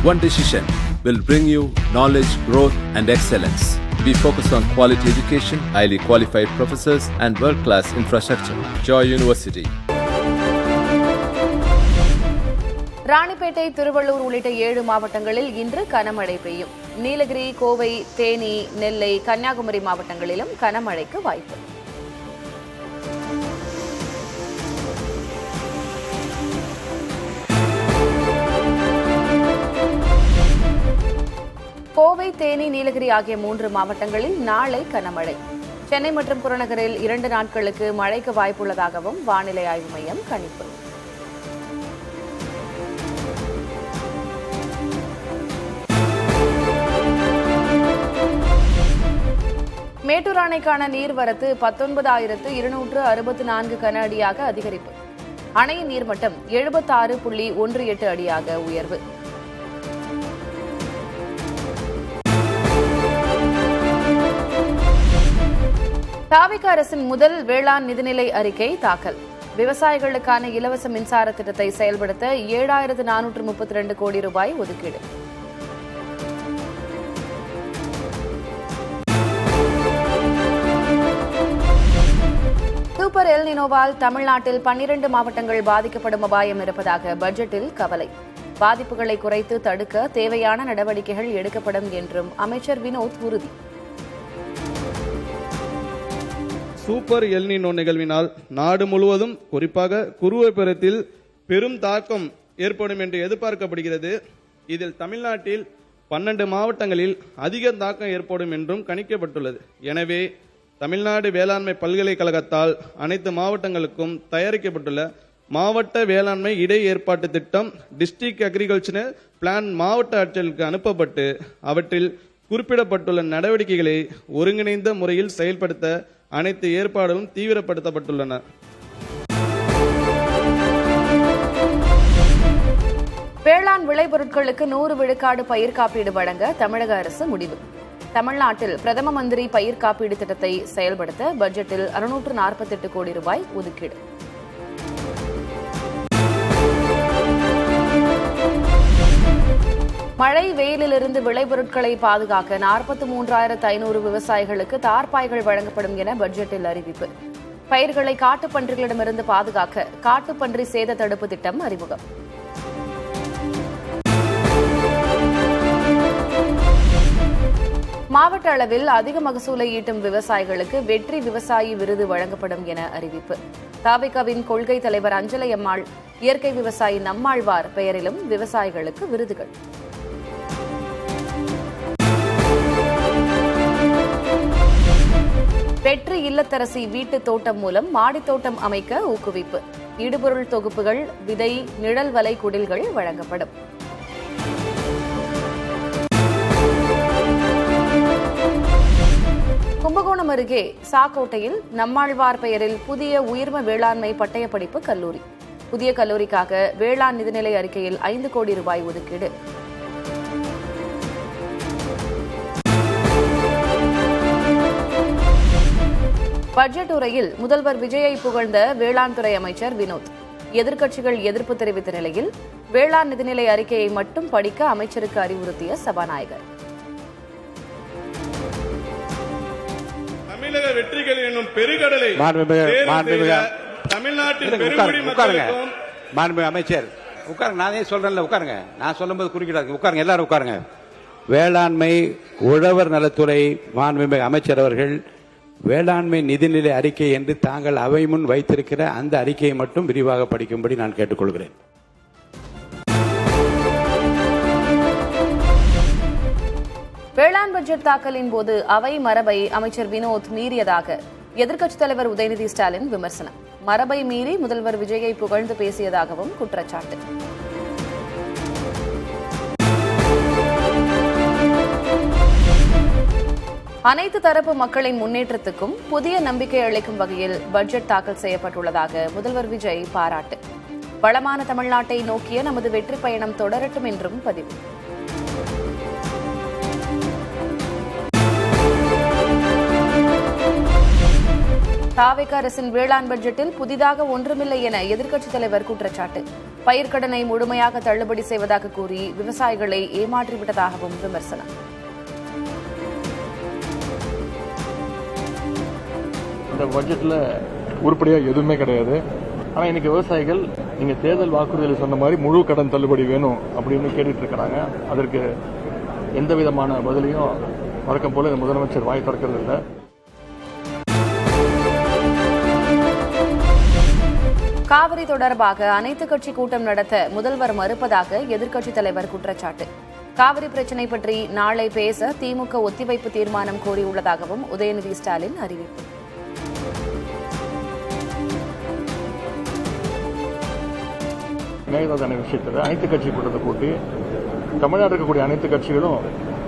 One decision will bring you knowledge, growth, and excellence. We focus on quality education, highly qualified professors, and world-class infrastructure. Joy University. Ranipet, Tiruvallur உள்ளிட்ட 7 மாவட்டங்களில் இன்று கனமழை பெய்யும். நீலகிரி, கோவை, தேனி, நெல்லை, கன்னியாகுமரி மாவட்டங்களிலும் கனமழைக்கு வாய்ப்பு. கோவை, தேனி, நீலகிரி ஆகிய 3 மாவட்டங்களில் நாளை கனமழை. சென்னை மற்றும் புறநகரில் 2 நாட்களுக்கு மழைக்கு வாய்ப்புள்ளதாகவும் வானிலை ஆய்வு மையம் கணிப்பு. மேட்டூர் அணைக்கான நீர்வரத்து 19,264 கன அடியாக அதிகரிப்பு. அணையின் நீர்மட்டம் 76.18 அடியாக உயர்வு. தாவிக அரசின் முதல் வேளாண் நிதிநிலை அறிக்கை தாக்கல். விவசாயிகளுக்கான இலவச மின்சார திட்டத்தை செயல்படுத்த 7,432 கோடி ரூபாய் ஒதுக்கீடு. சூப்பர் எல் நினோவால் தமிழ்நாட்டில் 12 மாவட்டங்கள் பாதிக்கப்படும் அபாயம் இருப்பதாக பட்ஜெட்டில் கவலை. பாதிப்புகளை குறைத்து தடுக்க தேவையான நடவடிக்கைகள் எடுக்கப்படும் என்றும் அமைச்சர் வினோத் உறுதி. சூப்பர் எல் நினோ நிகழ்வினால் நாடு முழுவதும் குறிப்பாக குறுவைப்பருவத்தில் பெரும் தாக்கம் ஏற்படும் என்று எதிர்பார்க்கப்படுகிறது. இதில் தமிழ்நாட்டில் 12 மாவட்டங்களில் அதிக தாக்கம் ஏற்படும் என்றும் கணிக்கப்பட்டுள்ளது. எனவே தமிழ்நாடு வேளாண்மை பல்கலைக்கழகத்தால் அனைத்து மாவட்டங்களுக்கும் தயாரிக்கப்பட்டுள்ள மாவட்ட வேளாண்மை இடை ஏற்பாட்டு திட்டம் டிஸ்ட்ரிக்ட் அக்ரிகல்ச்சர் பிளான் மாவட்ட ஆட்சியர்களுக்கு அனுப்பப்பட்டு அவற்றில் குறிப்பிடப்பட்டுள்ள நடவடிக்கைகளை ஒருங்கிணைந்த முறையில் செயல்படுத்த அனைத்து ஏற்பாடுகளும் தீவிரப்படுத்தப்பட்டுள்ளன. வேளாண் விளைபொருட்களுக்கு 100 விழுக்காடு பயிர் காப்பீடு வழங்க தமிழக அரசு முடிவு. தமிழ்நாட்டில் பிரதம மந்திரி பயிர் காப்பீடு திட்டத்தை செயல்படுத்த பட்ஜெட்டில் 648 கோடி ரூபாய் ஒதுக்கீடு. மழை வெயிலிலிருந்து விளைபொருட்களை பாதுகாக்க 43,500 விவசாயிகளுக்கு தார்பாய்கள் வழங்கப்படும் என பட்ஜெட்டில் அறிவிப்பு. பயிர்களை காட்டுப்பன்றிகளிடமிருந்து பாதுகாக்க காட்டுப்பன்றி சேத தடுப்பு திட்டம் அறிமுகம். மாவட்ட அளவில் அதிக மகசூலை ஈட்டும் விவசாயிகளுக்கு வெற்றி விவசாயி விருது வழங்கப்படும் என அறிவிப்பு. தாவிகவின் கொள்கை தலைவர் அஞ்சலை அம்மாள், இயற்கை விவசாயி நம்மாழ்வார் பெயரிலும் விவசாயிகளுக்கு விருதுகள். வெற்றி இல்லத்தரசி வீட்டு தோட்டம் மூலம் மாடித்தோட்டம் அமைக்க ஊக்குவிப்பு. இடுபொருள் தொகுப்புகள், விதை, நிழல் வலை குடில்கள் வழங்கப்படும். கும்பகோணம் அருகே சாக்கோட்டையில் நம்மாழ்வார் பெயரில் புதிய உயிர்ம வேளாண்மை பட்டயப்படிப்பு கல்லூரி. புதிய கல்லூரிக்காக வேளாண் நிதிநிலை அறிக்கையில் 5 கோடி ரூபாய் ஒதுக்கீடு. பட்ஜெட் உரையில் முதல்வர் விஜயை புகழ்ந்த வேளாண் துறை அமைச்சர் வினோத். எதிர்க்கட்சிகள் எதிர்ப்பு தெரிவித்த நிலையில் வேளாண் நிதிநிலை அறிக்கையை மட்டும் படிக்க அமைச்சருக்கு அறிவுறுத்திய சபாநாயகர். தமிழக வெற்றிகள் என்னும் பெருங்கடலை தமிழ்நாட்டின் அமைச்சர் உட்காருங்க. நானே சொல்றேன்ல, உட்காருங்க. நான் சொல்லும்போது குறுக்கிடாது. உட்காருங்க, எல்லாரும் உட்காருங்க. வேளாண்மை உழவர் நலத்துறை மாண்புமிகு அமைச்சர் அவர்கள் வேளாண்மை நிதிநிலை அறிக்கை என்று தாங்கள் அவை முன் வைத்திருக்கிற அந்த அறிக்கையை மட்டும் விரிவாக படிக்கும்படி நான் கேட்டுக்கொள்கிறேன். வேளாண் பட்ஜெட் தாக்கலின் போது அவை மரபை அமைச்சர் வினோத் மீறியதாக எதிர்க்கட்சித் தலைவர் உதயநிதி ஸ்டாலின் விமர்சனம். மரபை மீறி முதல்வர் விஜயை புகழ்ந்து பேசியதாகவும் குற்றச்சாட்டு. அனைத்து தரப்பு மக்களின் முன்னேற்றத்துக்கும் புதிய நம்பிக்கை அளிக்கும் வகையில் பட்ஜெட் தாக்கல் செய்யப்பட்டுள்ளதாக முதல்வர் விஜய் பாராட்டு. வளமான தமிழ்நாட்டை நோக்கிய நமது வெற்றி பயணம் தொடரட்டும் என்றும் பதிவு. தாவேக அரசின் வேளாண் பட்ஜெட்டில் புதிதாக ஒன்றுமில்லை என எதிர்க்கட்சித் தலைவர் குற்றச்சாட்டு. பயிர்க்கடனை முழுமையாக தள்ளுபடி செய்வதாக கூறி விவசாயிகளை ஏமாற்றிவிட்டதாகவும் விமர்சனம். இந்த பட்ஜெட்ல உருப்படியா எதுவுமே கிடையாது. ஆனா இன்னைக்கு விவசாயிகள் நீங்க தேர்தல் வாக்குறுதியில் சொன்ன மாதிரி முழு கடன் தள்ளுபடி வேணும் அப்படின்னு கேட்டுட்டு இருக்கிறாங்க. அதற்கு எந்த விதமான பதிலையும் வழக்கம் போல இந்த முதலமைச்சர் வாய் திறக்கிறது இல்லை. காவிரி தொடர்பாக அனைத்துக் கட்சி கூட்டம் நடத்த முதல்வர் மறுப்பதாக எதிர்க்கட்சித் தலைவர் குற்றச்சாட்டு. காவிரி பிரச்சினை பற்றி நாளை பேச திமுக ஒத்திவைப்பு தீர்மானம் கோரியுள்ளதாகவும் உதயநிதி ஸ்டாலின் அறிவிப்பு. மேகதாது விஷயத்தில் அனைத்துக் கட்சி கூட்டத்தை கூட்டி தமிழ்நாட்டில் இருக்கக்கூடிய அனைத்து கட்சிகளும்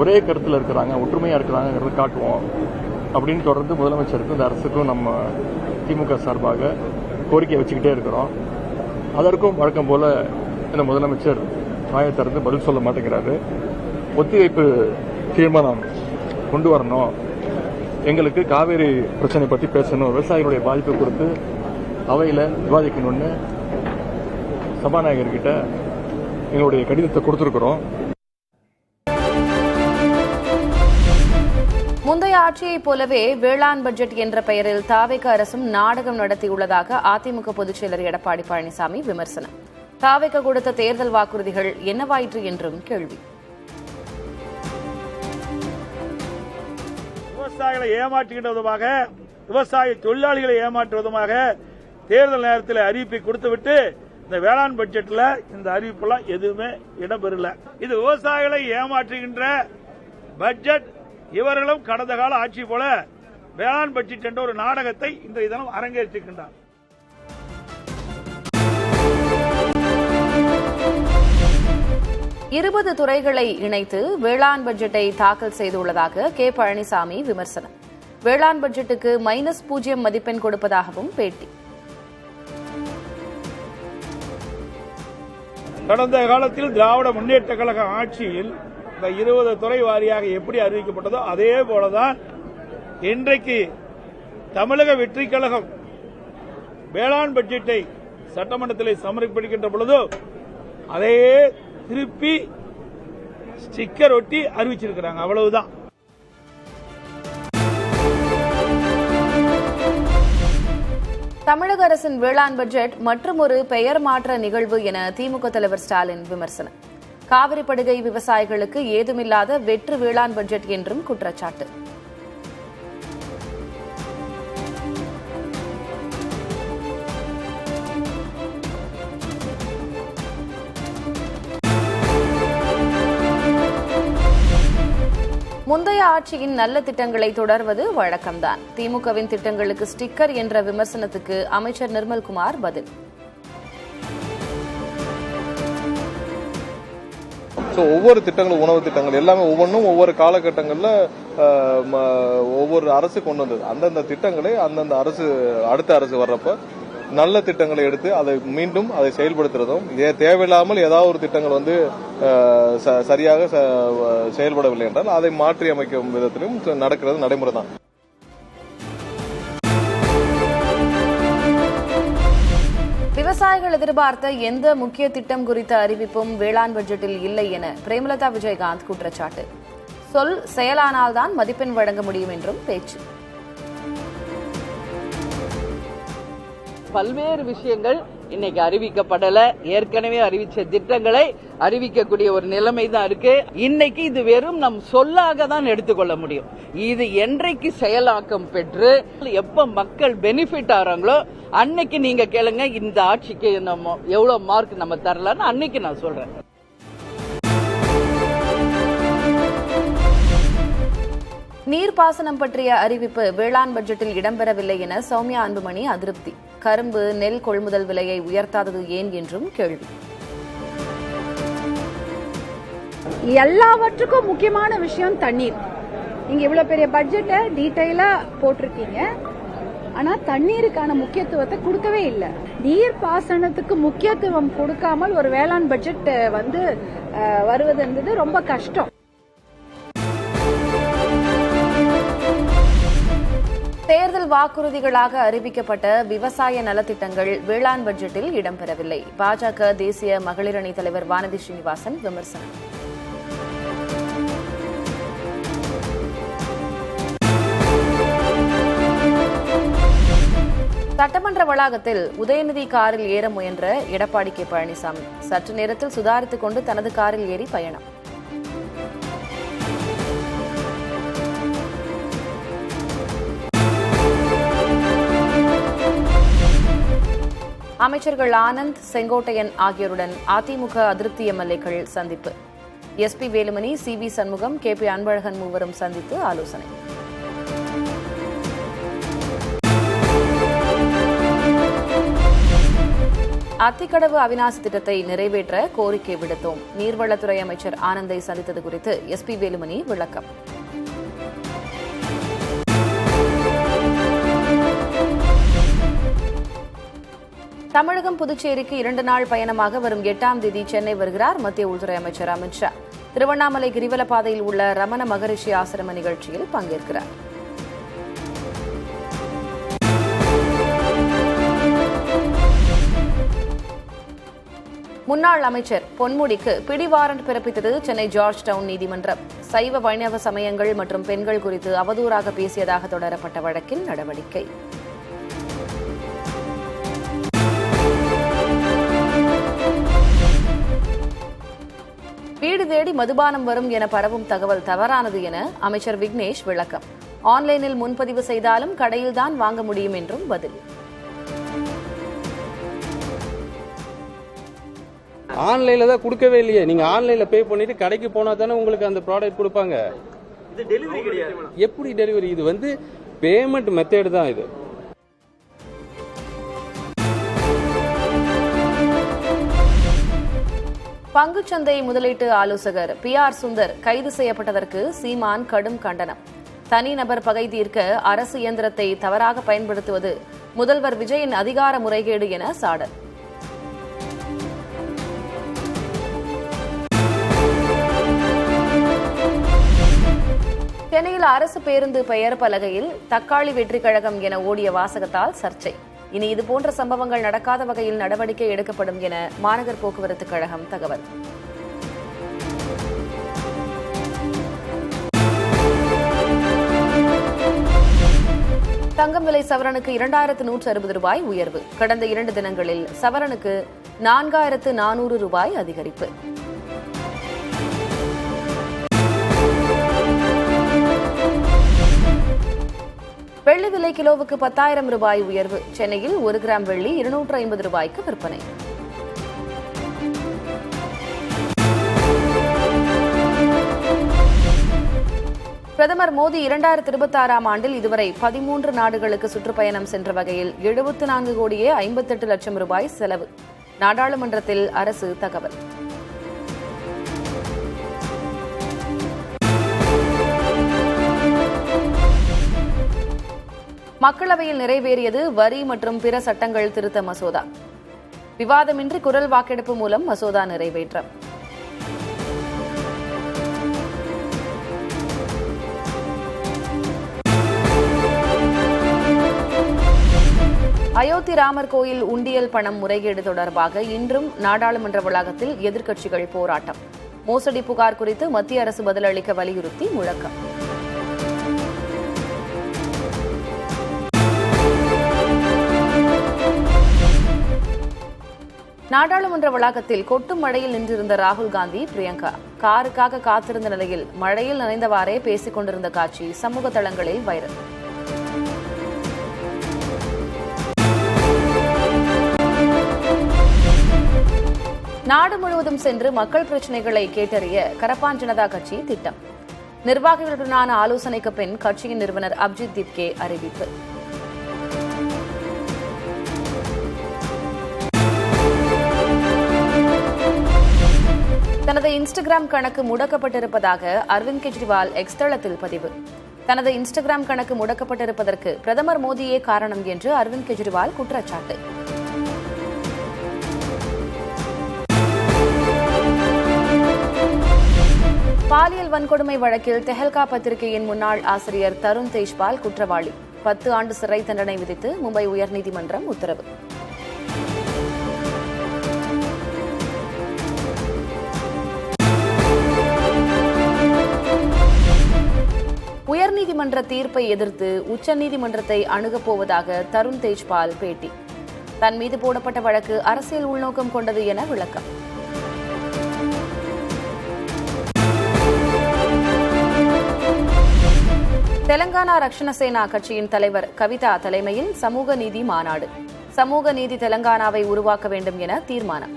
ஒரே கருத்தில் இருக்கிறாங்க, ஒற்றுமையா இருக்கிறாங்கிறத காட்டுவோம் அப்படின்னு தொடர்ந்து முதலமைச்சருக்கும் இந்த அரசுக்கும் நம்ம திமுக சார்பாக கோரிக்கை வச்சுக்கிட்டே இருக்கிறோம். அதற்கும் வழக்கம் போல இந்த முதலமைச்சர் வாயை திறந்து பதில் சொல்ல மாட்டேங்கிறாரு. ஒத்திவைப்பு தீர்மானம் கொண்டு வரணும், எங்களுக்கு காவிரி பிரச்சனை பற்றி பேசணும், விவசாயிகளுடைய பாதிப்பு குறித்து அவையில் விவாதிக்கணும்னு சபாநாயகர்கிட்ட எங்களுடைய கடிதத்தை கொடுத்திருக்கிறோம். முந்தைய ஆட்சியைப் போலவே வேளாண் பட்ஜெட் என்ற பெயரில் தாவேக அரசும் நாடகம் நடத்தியுள்ளதாக அதிமுக பொதுச் செயலர் எடப்பாடி பழனிசாமி விமர்சனம். தாவேக கொடுத்த தேர்தல் வாக்குறுதிகள் என்னவாயிற்று என்றும் கேள்வி. விவசாயிகளை ஏமாற்றுகின்றதுமாக, விவசாய தொழிலாளிகளை ஏமாற்றுவதுமாக தேர்தல் நேரத்தில் அறிவிப்பை கொடுத்துவிட்டு இந்த வேளாண் பட்ஜெட்ல இந்த அறிவிப்பெல்லாம் எதுவுமே இடம்பெறல. இது விவசாயிகளை ஏமாற்றுகின்ற பட்ஜெட். இவர்களும் கடந்த கால ஆட்சி போல வேளாண் பட்ஜெட் என்ற ஒரு நாடகத்தை இன்றைய தினம் அரங்கேற்றிருக்கின்றார். இருபது துறைகளை இணைத்து வேளாண் பட்ஜெட்டை தாக்கல் செய்துள்ளதாக கே பழனிசாமி விமர்சனம். வேளாண் பட்ஜெட்டுக்கு -0 மதிப்பெண் கொடுப்பதாகவும் பேட்டி. கடந்த காலத்தில் திராவிட முன்னேற்ற கழக ஆட்சியில் இந்த 20 துறை வாரியாக எப்படி அறிவிக்கப்பட்டதோ அதே போலதான் இன்றைக்கு தமிழக வெற்றிக் கழகம் வேளாண் பட்ஜெட்டை சட்டமன்றத்தில் சமர்ப்பிக்கின்ற பொழுது அதையே திருப்பி ஸ்டிக்கர் ஒட்டி அறிவிச்சிருக்கிறாங்க. அவ்வளவுதான். தமிழக அரசின் வேளாண் பட்ஜெட் மற்றுமொரு பெயர் மாற்ற நிகழ்வு என திமுக தலைவர் ஸ்டாலின் விமர்சனம். காவிரி படுகை விவசாயிகளுக்கு ஏதுமில்லாத வெற்று வேளாண் பட்ஜெட் என்றும் குற்றச்சாட்டு. முந்தைய ஆட்சியின் நல்ல திட்டங்களை தொடர்வது வழக்கம்தான். திமுகவின் திட்டங்களுக்கு ஸ்டிக்கர் என்ற விமர்சனத்துக்கு அமைச்சர் நிர்மல்குமார் பதில். ஒவ்வொரு திட்டங்களும், உணவு திட்டங்கள் எல்லாமே ஒவ்வொன்றும் ஒவ்வொரு காலகட்டங்களில் ஒவ்வொரு அரசு கொண்டு வந்தது. அந்தந்த திட்டங்களை அந்தந்த அரசு அடுத்த அரசு வர்றப்ப நல்ல திட்டங்களை எடுத்து அதை மீண்டும் அதை செயல்படுத்துறதும், தேவையில்லாமல் ஏதாவது ஒரு திட்டங்கள் சரியாக செயல்படவில்லை என்றால் அதை மாற்றி அமைக்கும் விதத்திலும் நடக்கிறது நடைமுறை தான். விவசாயிகள் எதிர்பார்த்த எந்த முக்கிய திட்டம் குறித்த அறிவிப்பும் வேளாண் பட்ஜெட்டில் இல்லை என பிரேமலதா விஜயகாந்த் குற்றச்சாட்டு. சொல் செயலானால்தான் மதிப்பெண் வழங்க முடியும் என்றும் பேச்சு. பல்வேறு விஷயங்கள் இன்னைக்கு அறிவிக்கப்படல. ஏற்கனவே அறிவிச்ச திட்டங்களை அறிவிக்கக்கூடிய ஒரு நிலைமை தான் இருக்கு. இன்னைக்கு இது வெறும் நம் சொல்லாக தான் எடுத்துக்கொள்ள முடியும். இது என்றைக்கு செயலாக்கம் பெற்று எப்ப மக்கள் பெனிஃபிட் ஆறாங்களோ அன்னைக்கு நீங்க கேளுங்க, இந்த ஆட்சிக்கு நம்ம எவ்வளவு மார்க் நம்ம தரலான்னு அன்னைக்கு நான் சொல்றேன். நீர்ப்பாசனம் பற்றிய அறிவிப்பு வேளாண் பட்ஜெட்டில் இடம்பெறவில்லை என சௌமியா அன்புமணி அதிருப்தி. கரும்பு, நெல் கொள்முதல் விலையை உயர்த்தாதது ஏன் என்றும் கேள்வி. எல்லாவற்றுக்கும் முக்கியமான விஷயம் தண்ணீர். நீங்க இவ்வளவு பெரிய பட்ஜெட்டை டீடைலா போட்டிருக்கீங்க, ஆனா தண்ணீருக்கான முக்கியத்துவத்தை கொடுக்கவே இல்லை. நீர் பாசனத்துக்கு முக்கியத்துவம் கொடுக்காமல் ஒரு வேளாண் பட்ஜெட் வருவது என்பது ரொம்ப கஷ்டம். தேர்தல் வாக்குறுதிகளாக அறிவிக்கப்பட்ட விவசாய நலத்திட்டங்கள் வேளாண் பட்ஜெட்டில் இடம்பெறவில்லை. பாஜக தேசிய மகளிர் அணி தலைவர் வானதி ஸ்ரீனிவாசன் விமர்சனம். சட்டமன்ற வளாகத்தில் உதயநிதி காரில் ஏற முயன்ற எடப்பாடி கே பழனிசாமி சற்று நேரத்தில் சுதாரித்துக் கொண்டு தனது காரில் ஏறி பயணம். அமைச்சர்கள் ஆனந்த், செங்கோட்டையன் ஆகியோருடன் அதிமுக அதிருப்தி எம்எல்ஏக்கள் சந்திப்பு. SP Velumani, CV. Shanmugam, KP. Anbazhagan மூவரும் சந்தித்து ஆலோசனை. அத்திக்கடவு அவிநாசி திட்டத்தை நிறைவேற்ற கோரிக்கை விடுத்தோம். நீர்வளத்துறை அமைச்சர் ஆனந்தை சந்தித்தது குறித்து எஸ்பி வேலுமணி விளக்கம். தமிழகம் புதுச்சேரிக்கு 2 நாள் பயணமாக வரும் 8ஆம் தேதி சென்னை வருகிறார் மத்திய உள்துறை அமைச்சர் அமித் ஷா. திருவண்ணாமலை கிரிவல பாதையில் உள்ள ரமண மகரிஷி ஆசிரம நிகழ்ச்சியில் பங்கேற்கிறார். முன்னாள் அமைச்சர் பொன்முடிக்கு பிடிவாரண்ட் பிறப்பித்தது சென்னை ஜார்ஜ் டவுன் நீதிமன்றம். சைவ வைணவ சமயங்கள் மற்றும் பெண்கள் குறித்து அவதூறாக பேசியதாக தொடரப்பட்ட வழக்கில் நடவடிக்கை. வீடு தேடி மதுபானம் வரும் என பரவும் தகவல் தவறானது என அமைச்சர் விக்னேஷ் விளக்கம். ஆன்லைனில் முன்பதிவு செய்தாலும் கடையில்தான் வாங்க முடியும் என்றும் பதில். ஆன்லைன்ல தான் கொடுக்கவே இல்லையே. நீங்க ஆன்லைன்ல பே பண்ணிட்டு கடைக்கு போனா தானே உங்களுக்கு அந்த ப்ராடக்ட் கொடுப்பாங்க. இது டெலிவரி கிடையாது. எப்படி டெலிவரி? இது பேமெண்ட் மெத்தட் தான் இது. பங்குச்சந்தை முதலீட்டு ஆலோசகர் PR சுந்தர் கைது செய்யப்பட்டதற்கு சீமான் கடும் கண்டனம். தனிநபர் பகை தீர்க்க அரசு இயந்திரத்தை தவறாக பயன்படுத்துவது முதல்வர் விஜயின் அதிகார முறைகேடு என சாடல். சென்னையில் அரசு பேருந்து பெயர் பலகையில் தக்காளி வெற்றி கழகம் என ஓடிய வாசகத்தால் சர்ச்சை. இனி இதுபோன்ற சம்பவங்கள் நடக்காத வகையில் நடவடிக்கை எடுக்கப்படும் என மாநகர் போக்குவரத்து கழகம் தகவல். தங்கம் விலை சவரனுக்கு 2160 ரூபாய் உயர்வு. கடந்த 2 தினங்களில் சவரனுக்கு 4400 ரூபாய் அதிகரிப்பு. வெள்ளி விலை கிலோவுக்கு 10,000 ரூபாய் உயர்வு. சென்னையில் 1 கிராம் வெள்ளி 250 ரூபாய்க்கு விற்பனை. பிரதமர் மோடி 2026ஆம் ஆண்டில் இதுவரை 13 நாடுகளுக்கு சுற்றுப்பயணம் சென்ற வகையில் 74 கோடியே 58 லட்சம் ரூபாய் செலவு. நாடாளுமன்றத்தில் அரசு தகவல். மக்களவையில் நிறைவேறியது வரி மற்றும் பிற சட்டங்கள் திருத்த மசோதா. விவாதமின்றி குரல் வாக்கெடுப்பு மூலம் மசோதா நிறைவேற்றம். அயோத்தி ராமர் கோயில் உண்டியல் பணம் முறைகேடு தொடர்பாக இன்றும் நாடாளுமன்ற வளாகத்தில் எதிர்க்கட்சிகள் போராட்டம். மோசடி புகார் குறித்து மத்திய அரசு பதிலளிக்க வலியுறுத்தி முழக்கம். நாடாளுமன்ற வளாகத்தில் கொட்டும் மழையில் நின்றிருந்த ராகுல் காந்தி, பிரியங்கா காருக்காக காத்திருந்த நிலையில் மழையில் நனைந்தவாறே பேசிக் கொண்டிருந்த காட்சி சமூக தளங்களில் வைரல். நாடு முழுவதும் சென்று மக்கள் பிரச்சினைகளை கேட்டறிய கரப்பான் ஜனதா கட்சி திட்டம். நிர்வாகிகளுடனான ஆலோசனைக்கு பின் கட்சியின் நிறுவனர் அபிஜித் திப்கே அறிவிப்பு. தனது இன்ஸ்டாகிராம் கணக்கு முடக்கப்பட்டிருப்பதாக அரவிந்த் கெஜ்ரிவால் எக்ஸ் தளத்தில் பதிவு. தனது இன்ஸ்டாகிராம் கணக்கு முடக்கப்பட்டிருப்பதற்கு பிரதமர் மோடியே காரணம் என்று அரவிந்த் கெஜ்ரிவால் குற்றச்சாட்டு. பாலியல் வன்கொடுமை வழக்கில் தெஹல்கா பத்திரிகையின் முன்னாள் ஆசிரியர் தருண் தேஜ்பால் குற்றவாளி. 10 ஆண்டு சிறை தண்டனை விதித்து மும்பை உயர்நீதிமன்றம் உத்தரவு. உயர்நீதிமன்ற தீர்ப்பை எதிர்த்து உச்சநீதிமன்றத்தை அணுகப் போவதாக தருண் தேஜ்பால் பேட்டி. தன் மீது போடப்பட்ட வழக்கு அரசியல் உள்நோக்கம் கொண்டது என விளக்கம். தெலங்கானா ரக்ஷண சேனா கட்சியின் தலைவர் கவிதா தலைமையில் சமூக நீதி மாநாடு. சமூக நீதி தெலங்கானாவை உருவாக்க வேண்டும் என தீர்மானம்.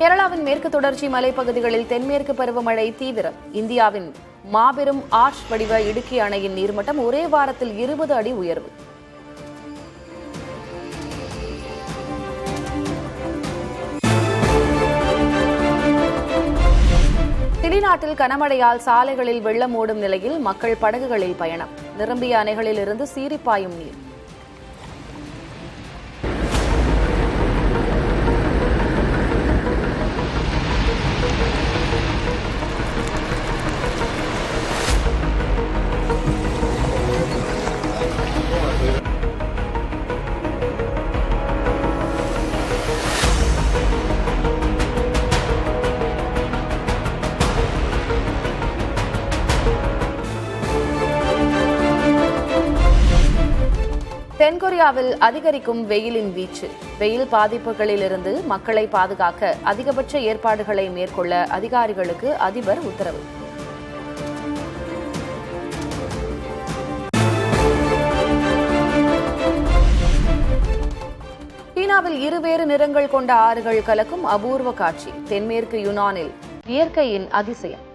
கேரளாவின் மேற்கு தொடர்ச்சி மலைப்பகுதிகளில் தென்மேற்கு பருவமழை தீவிரம். இந்தியாவின் மாபெரும் ஆர்ச் வடிவ இடுக்கி அணையின் நீர்மட்டம் ஒரே வாரத்தில் 20 அடி உயர்வு. சிலி நாட்டில் கனமழையால் சாலைகளில் வெள்ளம் ஓடும் நிலையில் மக்கள் படகுகளில் பயணம். நிரம்பிய அணைகளில் இருந்து சீறிப்பாயும் நீர். தென்கொரியாவில் அதிகரிக்கும் வெயிலின் வீச்சு. வெயில் பாதிப்புகளிலிருந்து மக்களை பாதுகாக்க அதிகபட்ச ஏற்பாடுகளை மேற்கொள்ள அதிகாரிகளுக்கு அதிபர் உத்தரவு. சீனாவில் இருவேறு நிறங்கள் கொண்ட ஆறுகள் கலக்கும் அபூர்வ காட்சி. தென்மேற்கு யுனானில் இயற்கையின் அதிசயம்.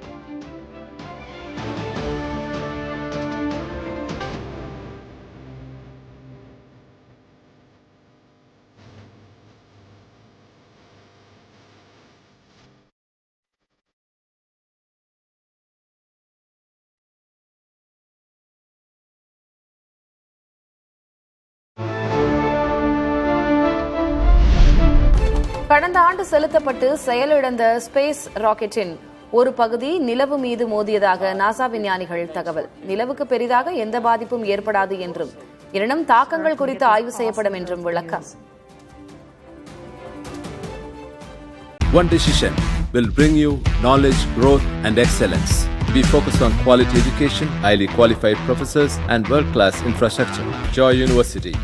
கடந்த ஆண்டு செலுத்தப்பட்டு செயலிழந்த ஸ்பேஸ் ராக்கெட்டின் ஒரு பகுதி நிலவு மீது மோதியதாக நாசா விஞ்ஞானிகள் தகவல். நிலவுக்கு பெரிதாக எந்த பாதிப்பும் ஏற்படாது என்றும் எனினும் தாக்கங்கள் குறித்து ஆய்வு செய்யப்படும் என்றும் விளக்கம். One decision will bring you knowledge, growth and excellence. We focus on quality education, highly qualified professors and world-class infrastructure. Joy University.